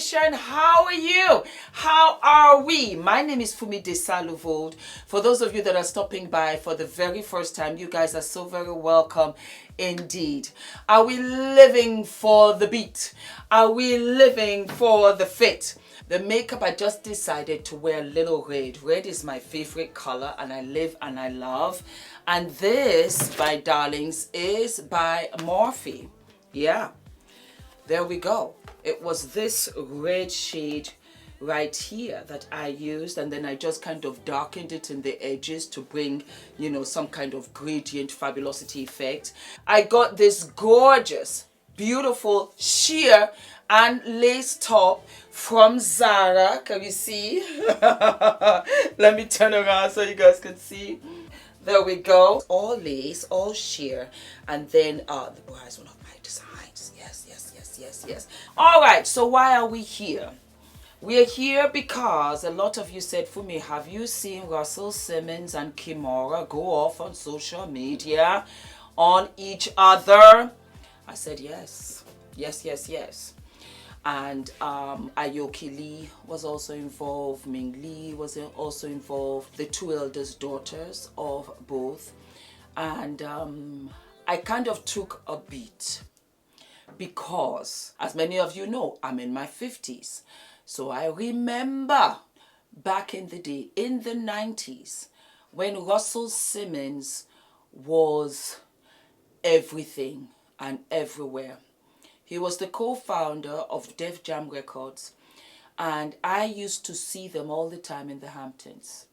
nation, how are you? How are we? My name is Fumidesaluvold. For those of you that are stopping by for the very first time, you guys are so very welcome indeed. Are we living for the beat? Are we living for the fit? The makeup, I just decided to wear a little red. Red is my favorite color and I live and I love. And this, my darlings, is by Morphe. Yeah, there we go. It was this red shade right here that I used, and then I just kind of darkened it in the edges to bring, you know, some kind of gradient fabulosity effect. I got this gorgeous, beautiful sheer and lace top from Zara. Can you see? Let me turn around so you guys can see. There we go. All lace, all sheer, and then the bra is one of my designs. Yes. All right, so why are we here? We're here because a lot of you said, Fumi, have you seen Russell Simmons and Kimora go off on social media on each other? I said yes. And Aoki Lee was also involved, Ming Lee was also involved, the two eldest daughters of both. And I kind of took a beat because, as many of you know, I'm in my 50s. So I remember back in the day, in the 90s, when Russell Simmons was everything and everywhere. He was the co-founder of Def Jam Records, and I used to see them all the time in the Hamptons.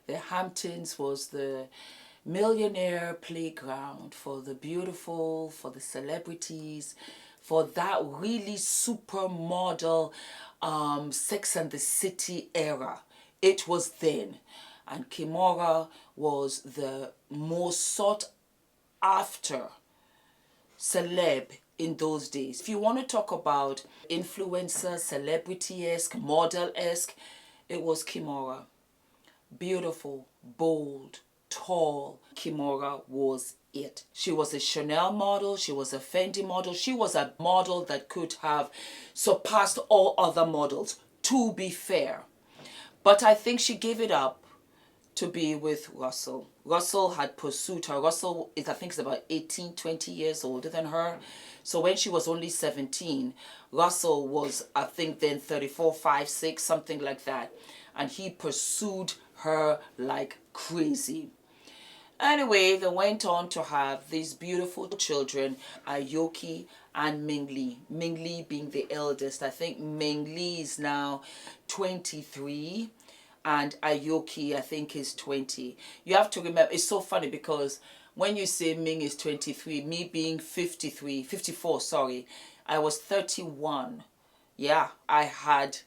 The Hamptons was the millionaire playground for the beautiful, for the celebrities, for that really supermodel Sex and the City era. It was then. And Kimora was the most sought after celeb in those days. If you want to talk about influencer, celebrity-esque, model-esque, it was Kimora. Beautiful, bold, tall. Kimora was it. She was a Chanel model, she was a Fendi model, she was a model that could have surpassed all other models, to be fair. But I think she gave it up to be with Russell. Russell had pursued her. Russell is, I think, is about 18, 20 years older than her. So when she was only 17, Russell was, I think, then 34, 5, 6, something like that. And he pursued her like crazy. Anyway, they went on to have these beautiful children, Aoki and Ming Lee. Ming Lee being the eldest. I think Ming Lee is now 23. And Aoki, I think, is 20. You have to remember, it's so funny because when you say Ming is 23, me being 54, sorry, I was 31. Yeah, I had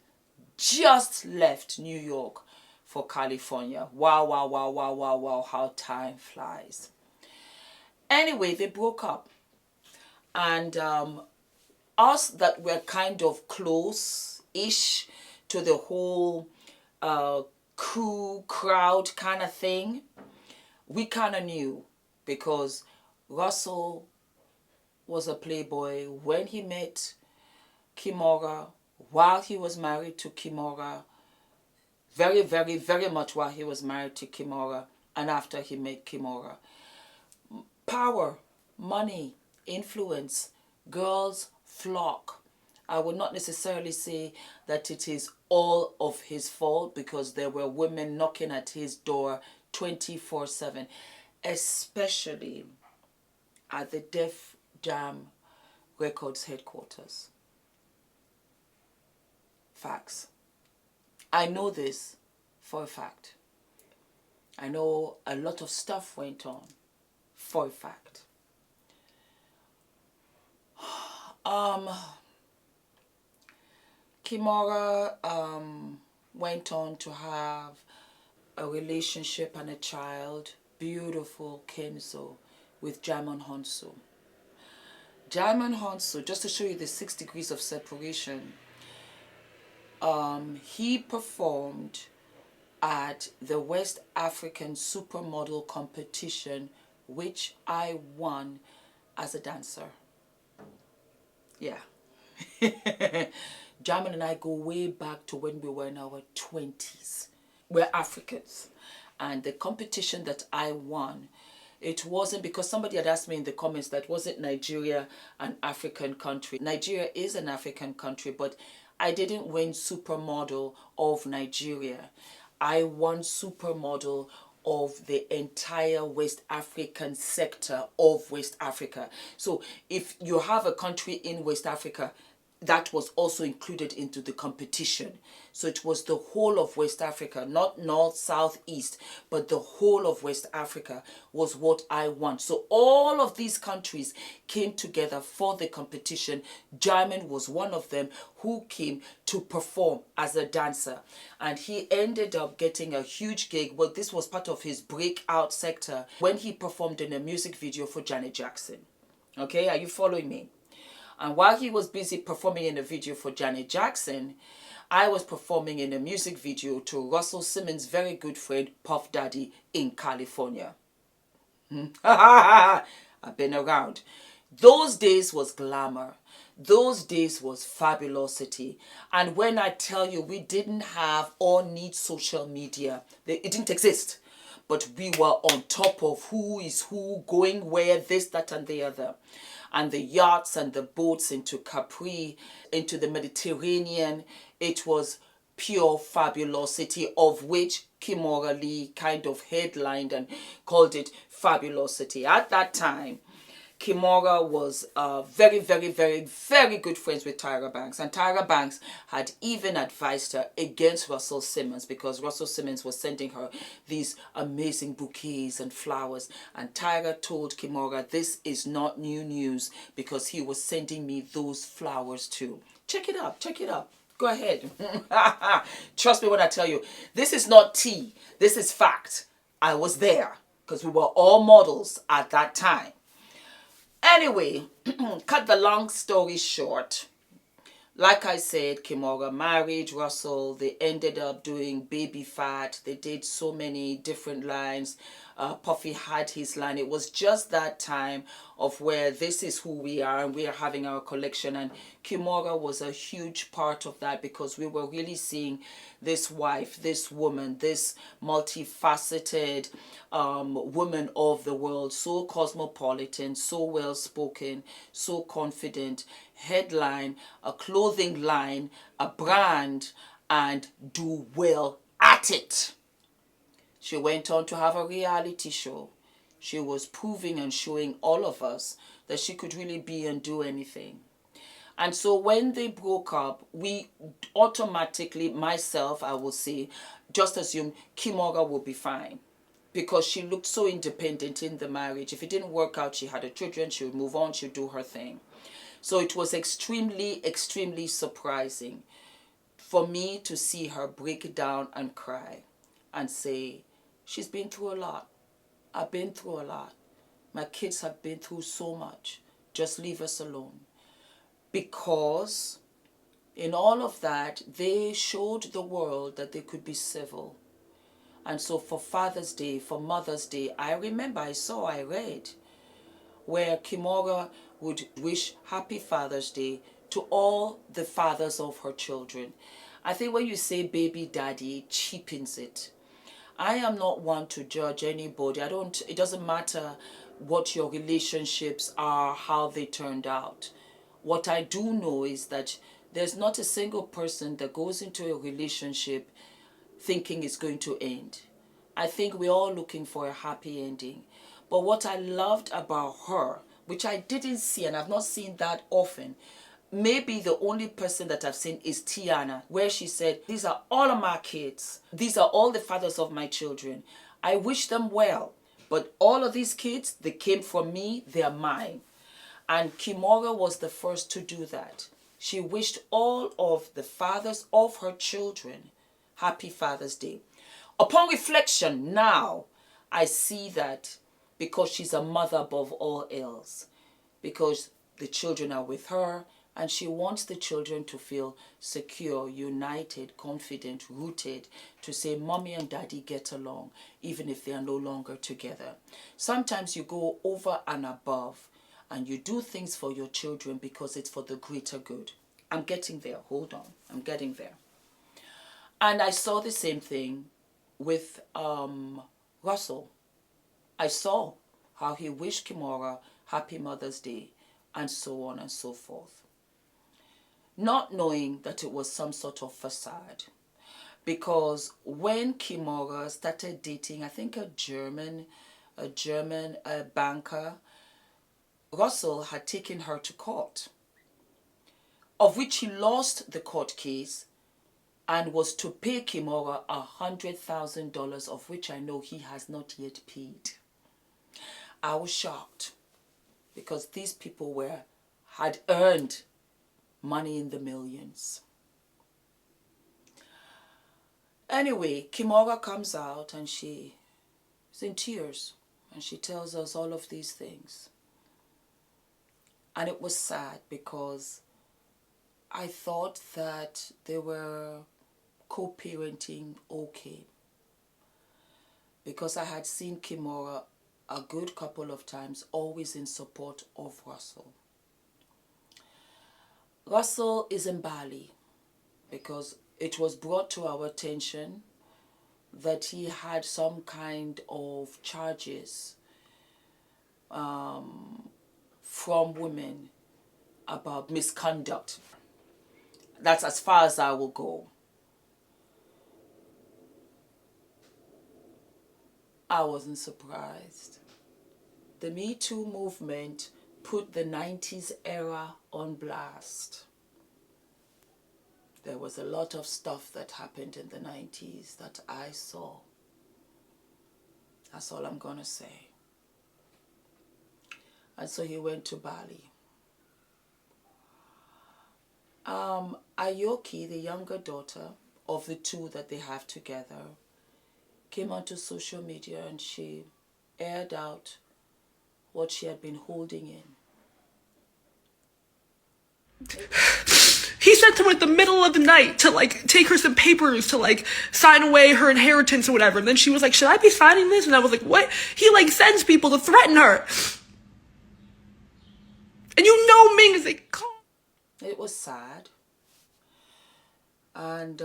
just left New York for California. Wow, how time flies. Anyway, they broke up. And us that were kind of close-ish to the whole crew, crowd kind of thing, we kind of knew because Russell was a playboy when he met Kimora, while he was married to Kimora, very much while he was married to Kimora, and after he met Kimora. Power, money, influence, girls flock. I would not necessarily say that it is all of his fault because there were women knocking at his door 24/7, especially at the Def Jam Records headquarters. Facts. I know this for a fact. I know a lot of stuff went on for a fact. Kimora went on to have a relationship and a child, beautiful Kenzo, with Jamon Honsu. Jamon Honsu, just to show you the 6 degrees of separation, he performed at the West African Supermodel competition, which I won as a dancer. Yeah. Jamin and I go way back to when we were in our 20s. We're Africans. And the competition that I won, it wasn't because somebody had asked me in the comments that wasn't Nigeria an African country. Nigeria is an African country, but I didn't win supermodel of Nigeria. I won supermodel of the entire West African sector of West Africa. So if you have a country in West Africa, that was also included into the competition. So it was the whole of West Africa, not north, south, east, but the whole of West Africa was what I want. So all of these countries came together for the competition. German was one of them who came to perform as a dancer. And he ended up getting a huge gig. Well, this was part of his breakout sector when he performed in a music video for Janet Jackson. Okay, are you following me? And while he was busy performing in a video for Janet Jackson, I was performing in a music video to Russell Simmons' very good friend, Puff Daddy, in California. I've been around. Those days was glamour. Those days was fabulosity. And when I tell you we didn't have or need social media, it didn't exist. But we were on top of who is who, going where, this, that, and the other. And the yachts and the boats into Capri, into the Mediterranean, it was pure fabulosity, of which Kimora Lee kind of headlined and called it fabulosity. At that time, Kimora was very, very, very, very good friends with Tyra Banks. And Tyra Banks had even advised her against Russell Simmons because Russell Simmons was sending her these amazing bouquets and flowers. And Tyra told Kimora, this is not new news because he was sending me those flowers too. Check it up, check it up. Go ahead. Trust me when I tell you, this is not tea. This is fact. I was there because we were all models at that time. Anyway, cut the long story short. Like I said, Kimora married Russell. They ended up doing Baby Fat. They did so many different lines. Puffy had his line. It was just that time of where this is who we are and we are having our collection. And Kimora was a huge part of that because we were really seeing this wife, this woman, this multifaceted woman of the world, so cosmopolitan, so well-spoken, so confident, headline, a clothing line, a brand, and do well at it. She went on to have a reality show. She was proving and showing all of us that she could really be and do anything. And so when they broke up, we automatically, myself, I will say, just assumed Kimora will be fine. Because she looked so independent in the marriage. If it didn't work out, she had her children, she would move on, she would do her thing. So it was extremely, extremely surprising for me to see her break down and cry and say, she's been through a lot. I've been through a lot. My kids have been through so much. Just leave us alone. Because in all of that, they showed the world that they could be civil. And so for Father's Day, for Mother's Day, I remember I read where Kimora would wish Happy Father's Day to all the fathers of her children. I think when you say baby daddy, it cheapens it. I am not one to judge anybody. It doesn't matter what your relationships are, how they turned out. What I do know is that there's not a single person that goes into a relationship thinking it's going to end. I think we're all looking for a happy ending. But what I loved about her, which I didn't see and I've not seen that often, maybe the only person that I've seen is Tiana, where she said, these are all of my kids. These are all the fathers of my children. I wish them well. But all of these kids, they came from me, they're mine. And Kimora was the first to do that. She wished all of the fathers of her children Happy Father's Day. Upon reflection now, I see that because she's a mother above all else, because the children are with her, and she wants the children to feel secure, united, confident, rooted, to say mommy and daddy get along, even if they are no longer together. Sometimes you go over and above, and you do things for your children because it's for the greater good. I'm getting there. Hold on. I'm getting there. And I saw the same thing with Russell. I saw how he wished Kimora Happy Mother's Day and so on and so forth. Not knowing that it was some sort of facade. Because when Kimora started dating, I think a German banker, Russell had taken her to court, of which he lost the court case and was to pay Kimora $100,000, of which I know he has not yet paid. I was shocked because these people had earned money in the millions. Anyway, Kimora comes out and she is in tears and she tells us all of these things. And it was sad because I thought that they were co-parenting okay. Because I had seen Kimora a good couple of times, always in support of Russell. Russell is in Bali because it was brought to our attention that he had some kind of charges from women about misconduct. That's as far as I will go. I wasn't surprised. The Me Too movement put the 90s era on blast. There was a lot of stuff that happened in the 90s that I saw. That's all I'm going to say. And so he went to Bali. Aoki, the younger daughter of the two that they have together, came onto social media and she aired out what she had been holding in. He said to her at the middle of the night to like take her some papers to like sign away her inheritance or whatever. And then she was like, should I be signing this? And I was like, what? He like sends people to threaten her. And you know Ming is like, it was sad. And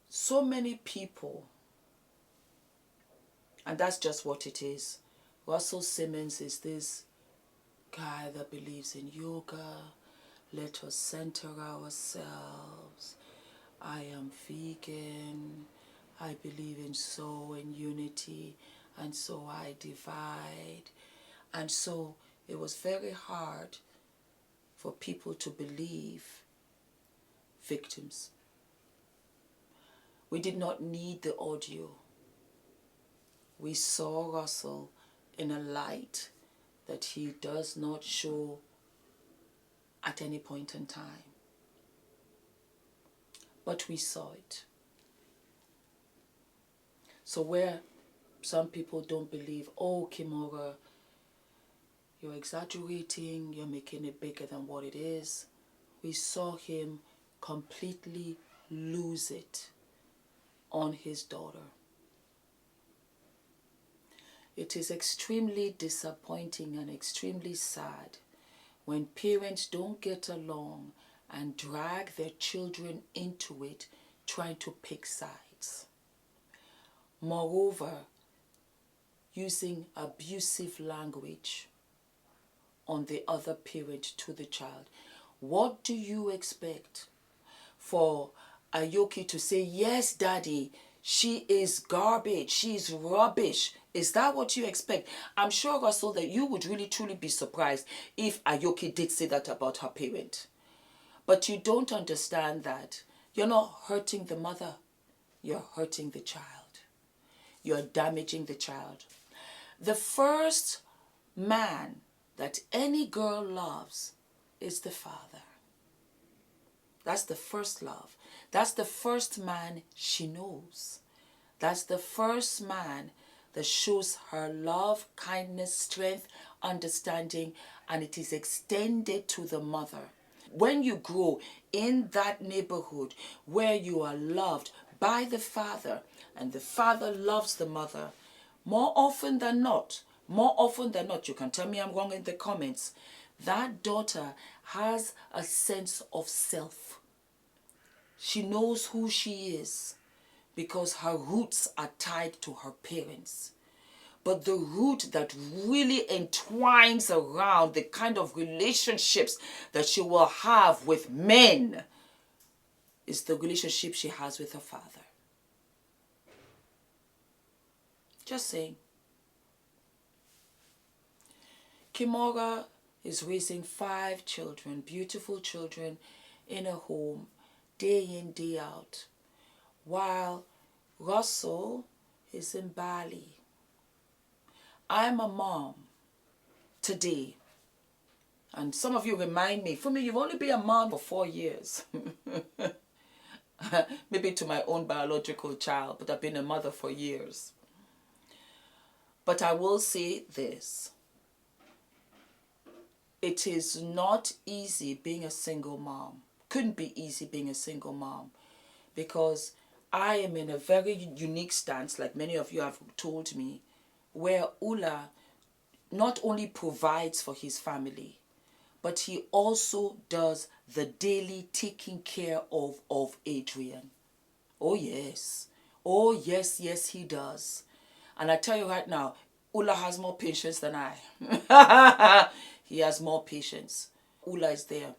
so many people, and that's just what it is. Russell Simmons is this guy that believes in yoga. Let us center ourselves. I am vegan. I believe in soul and unity. And so I divide. And so it was very hard for people to believe victims. We did not need the audio. We saw Russell in a light that he does not show at any point in time. But we saw it. So where some people don't believe, oh, Kimora, you're exaggerating, you're making it bigger than what it is, we saw him completely lose it on his daughter. It is extremely disappointing and extremely sad when parents don't get along and drag their children into it, trying to pick sides. Moreover, using abusive language on the other parent to the child. What do you expect for Aoki to say, yes, daddy, she is garbage, she's rubbish? Is that what you expect? I'm sure, Russell, that you would really truly be surprised if Aoki did say that about her parent. But you don't understand that you're not hurting the mother, you're hurting the child. You're damaging the child. The first man that any girl loves is the father. That's the first love. That's the first man she knows. That's the first man that shows her love, kindness, strength, understanding, and it is extended to the mother. When you grow in that neighborhood where you are loved by the father and the father loves the mother, more often than not, you can tell me I'm wrong in the comments, that daughter has a sense of self. She knows who she is because her roots are tied to her parents. But the root that really entwines around the kind of relationships that she will have with men is the relationship she has with her father. Just saying. Kimora is raising 5 children, beautiful children, in a home, day in, day out, while Russell is in Bali. I'm a mom today, and some of you remind me, Fumi, you've only been a mom for 4 years. Maybe to my own biological child, but I've been a mother for years. But I will say this. It is not easy being a single mom. Couldn't be easy being a single mom, because I am in a very unique stance, like many of you have told me, where Ula not only provides for his family, but he also does the daily taking care of Adrian. Oh yes. Oh yes, yes he does. And I tell you right now, Ula has more patience than I. He has more patience. Ula is there,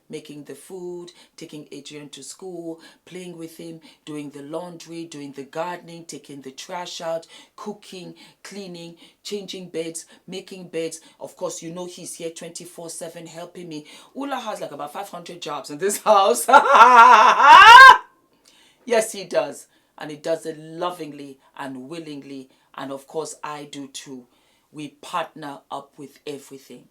making the food, taking Adrian to school, playing with him, doing the laundry, doing the gardening, taking the trash out, cooking, cleaning, changing beds, making beds. Of course, you know he's here 24/7 helping me. Ula has like about 500 jobs in this house. Yes, he does. And he does it lovingly and willingly. And of course, I do too. We partner up with everything.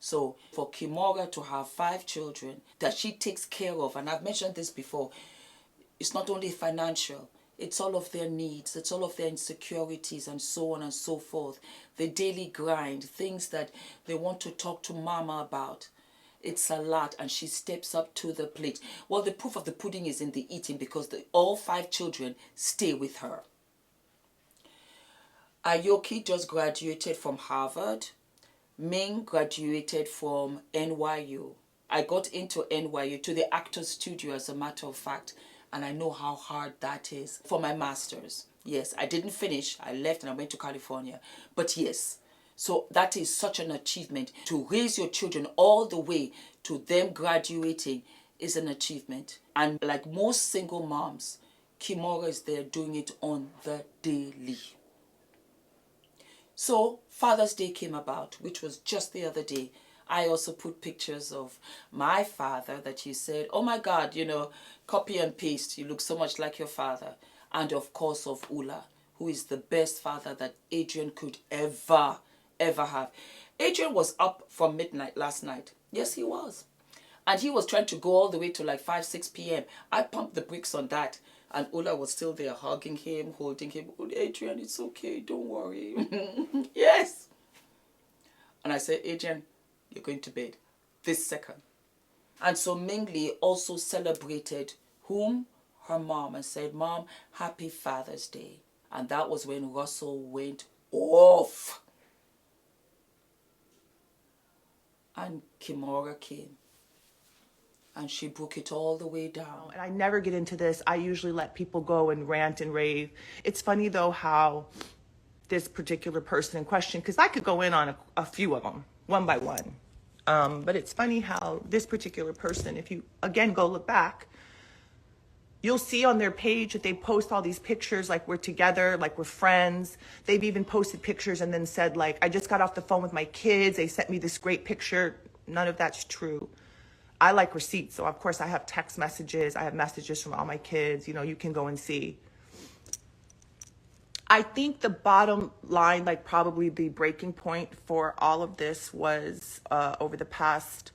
So for Kimora to have 5 children that she takes care of, and I've mentioned this before, it's not only financial, it's all of their needs, it's all of their insecurities and so on and so forth. The daily grind, things that they want to talk to mama about. It's a lot, and she steps up to the plate. Well, the proof of the pudding is in the eating, because all 5 children stay with her. Aoki just graduated from Harvard. Ming graduated from NYU. I got into NYU, to the Actors Studio as a matter of fact, and I know how hard that is for my master's. Yes, I didn't finish. I left and I went to California. But yes, so that is such an achievement. To raise your children all the way to them graduating is an achievement. And like most single moms, Kimora is there doing it on the daily. So Father's Day came about, which was just the other day. I also put pictures of my father that you said, oh my God, you know, copy and paste. You look so much like your father. And of course of Ula, who is the best father that Adrian could ever have. Adrian was up from midnight last night. Yes, he was. And he was trying to go all the way to like 5, 6 p.m. I pumped the brakes on that. And Ula was still there hugging him, holding him. Oh, Adrian, it's okay. Don't worry. Yes. And I said, Adrian, you're going to bed this second. And so Ming Lee also celebrated whom? Her mom, and said, Mom, happy Father's Day. And that was when Russell went off. And Kimora came. And she broke it all the way down. And I never get into this. I usually let people go and rant and rave. It's funny, though, how this particular person in question, because I could go in on a few of them, one by one. But it's funny how this particular person, if you, again, go look back, you'll see on their page that they post all these pictures like we're together, like we're friends. They've even posted pictures and then said, like, I just got off the phone with my kids. They sent me this great picture. None of that's true. I like receipts, so of course I have text messages. I have messages from all my kids. You know, you can go and see. I think the bottom line, like probably the breaking point for all of this was over the past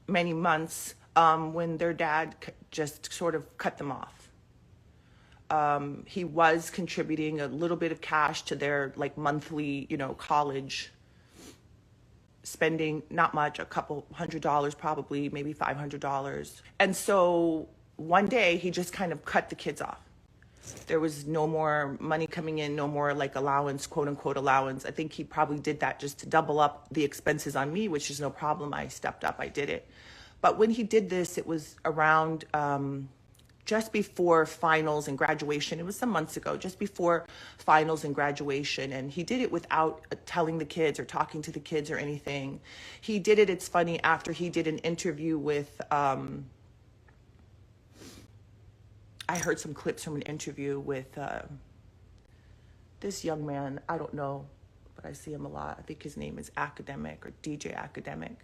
many months when their dad just sort of cut them off. He was contributing a little bit of cash to their like monthly, you know, college spending, not much, a couple $100 probably, maybe $500. And so one day he just kind of cut the kids off. There was no more money coming in, no more like allowance, quote unquote allowance. I think he probably did that just to double up the expenses on me, which is no problem. I stepped up, I did it. But when he did this, it was around just before finals and graduation. It was some months ago, just before finals and graduation. And he did it without telling the kids or talking to the kids or anything. He did it, it's funny, after he did an interview with, I heard some clips from an interview with this young man. I don't know, but I see him a lot. I think his name is Academic or DJ Academic.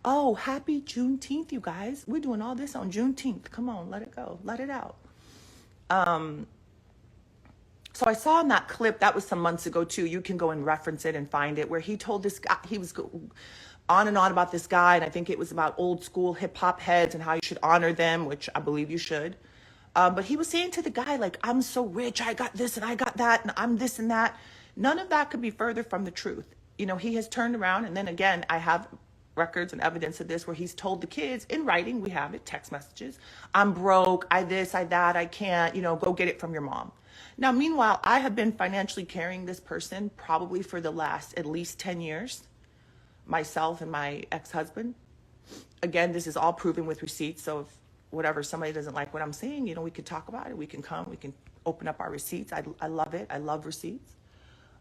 Oh, happy Juneteenth, you guys. We're doing all this on Juneteenth. Come on, let it go. Let it out. So I saw in that clip, that was some months ago too. You can go and reference it and find it, where he told this guy, he was on and on about this guy. And I think it was about old school hip hop heads and how you should honor them, which I believe you should. But he was saying to the guy, like, I'm so rich, I got this and I got that, and I'm this and that. None of that could be further from the truth. You know, he has turned around, and then again, I have records and evidence of this where he's told the kids in writing, we have it, text messages, I'm broke, I this, I that, I can't, you know, go get it from your mom. Now, meanwhile, I have been financially carrying this person probably for the last at least 10 years, myself and my ex-husband. Again, this is all proven with receipts, so if whatever, somebody doesn't like what I'm saying, you know, we could talk about it. We can come, we can open up our receipts. I love it. I love receipts.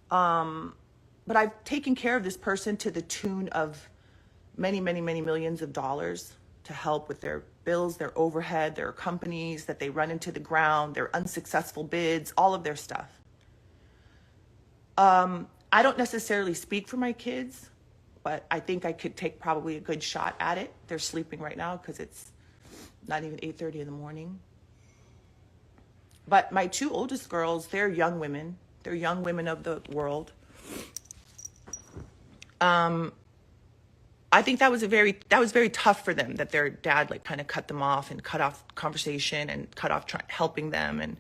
But I've taken care of this person to the tune of many, many, many millions of dollars to help with their bills, their overhead, their companies that they run into the ground, their unsuccessful bids, all of their stuff. I don't necessarily speak for my kids, but I think I could take probably a good shot at it. They're sleeping right now because it's not even 8:30 in the morning. But my two oldest girls, they're young women. They're young women of the world. I think that was very tough for them, that their dad like kind of cut them off and cut off conversation and cut off helping them. And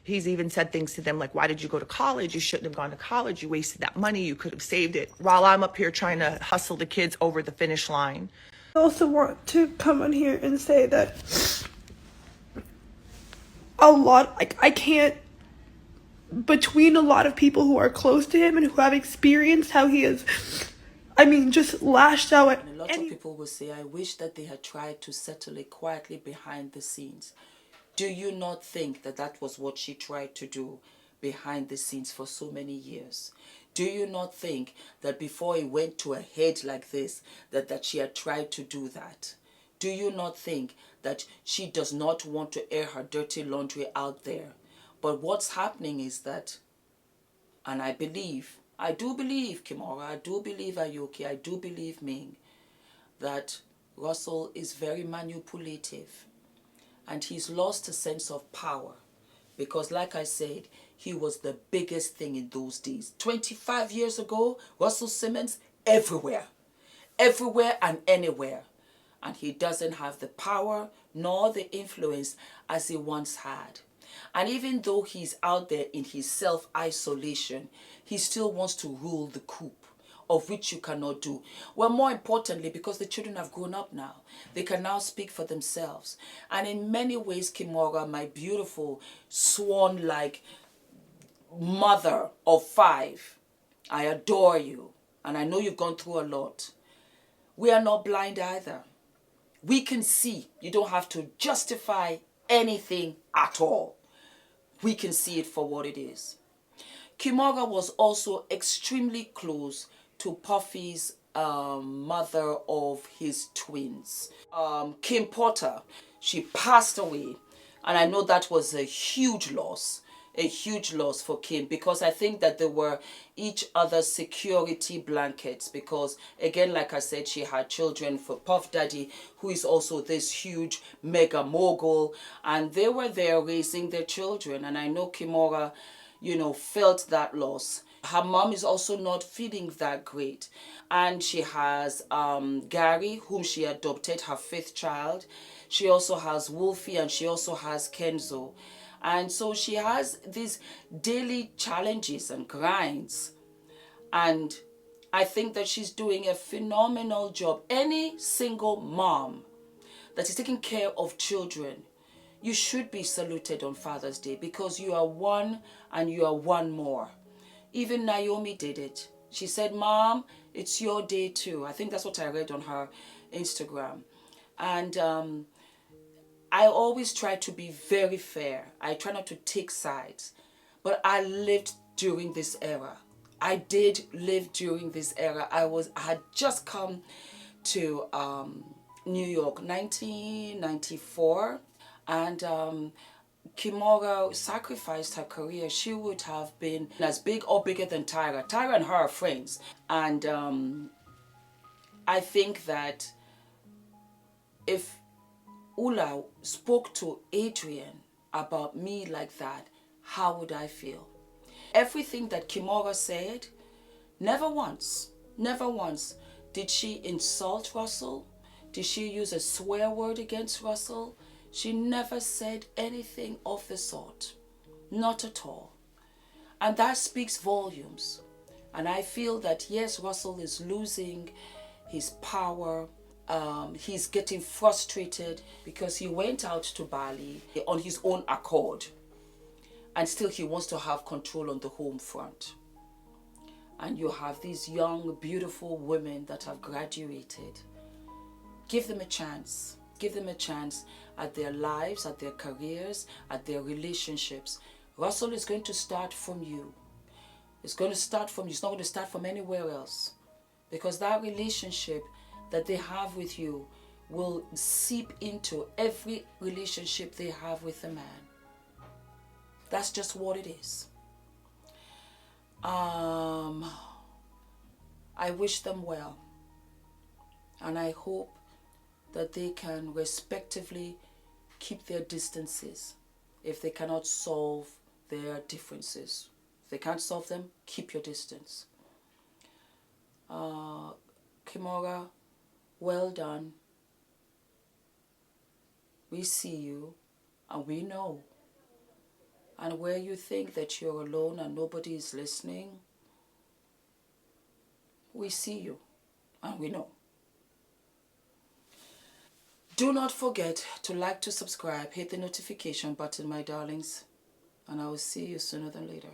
he's even said things to them like, why did you go to college? You shouldn't have gone to college. You wasted that money. You could have saved it, while I'm up here trying to hustle the kids over the finish line. I also want to come on here and say that I can't, between a lot of people who are close to him and who have experienced how he is, just lashed out at and a lot of people will say, I wish that they had tried to settle it quietly behind the scenes. Do you not think that that was what she tried to do behind the scenes for so many years? Do you not think that before it went to a head like this, that she had tried to do that? Do you not think that she does not want to air her dirty laundry out there? But what's happening is that, and I do believe, Kimora, I do believe Aoki, I do believe Ming, that Russell is very manipulative. And he's lost a sense of power. Because like I said, he was the biggest thing in those days. 25 years ago, Russell Simmons, everywhere. Everywhere and anywhere. And he doesn't have the power nor the influence as he once had. And even though he's out there in his self-isolation, he still wants to rule the coop, of which you cannot do. Well, more importantly, because the children have grown up now, they can now speak for themselves. And in many ways, Kimora, my beautiful swan-like mother of 5, I adore you, and I know you've gone through a lot. We are not blind either. We can see. You don't have to justify anything at all. We can see it for what it is. Kimora was also extremely close to Puffy's mother of his twins, Kim Porter. She passed away, and I know that was a huge loss for Kim, because I think that they were each other's security blankets, because again, like I said, she had children for Puff Daddy, who is also this huge mega mogul, and they were there raising their children. And I know Kimora, felt that loss. Her mom is also not feeling that great. And she has Gary, whom she adopted, her 5th child. She also has Wolfie, and she also has Kenzo. And so she has these daily challenges and grinds. And I think that she's doing a phenomenal job. Any single mom that is taking care of children, you should be saluted on Father's Day because you are one and you are one more. Even Naomi did it. She said, Mom, it's your day too. I think that's what I read on her Instagram. And I always try to be very fair. I try not to take sides. But I lived during this era. I did live during this era. I had just come to New York, 1994. And Kimora sacrificed her career. She would have been as big or bigger than Tyra. Tyra and her are friends. And I think that if Ula spoke to Adrian about me like that, how would I feel? Everything that Kimora said, never once did she insult Russell. Did she use a swear word against Russell? She never said anything of the sort. Not at all. And that speaks volumes. And I feel that, yes, Russell is losing his power. He's getting frustrated because he went out to Bali on his own accord. And still he wants to have control on the home front. And you have these young, beautiful women that have graduated. Give them a chance. Give them a chance at their lives, at their careers, at their relationships. Russell is going to start from you. It's going to start from you. It's not going to start from anywhere else. Because that relationship that they have with you will seep into every relationship they have with a man. That's just what it is. I wish them well. And I hope that they can respectively keep their distances if they cannot solve their differences. If they can't solve them, keep your distance. Kimora, well done. We see you and we know. And where you think that you're alone and nobody is listening, we see you and we know. Do not forget to like, to subscribe, hit the notification button, my darlings, and I will see you sooner than later.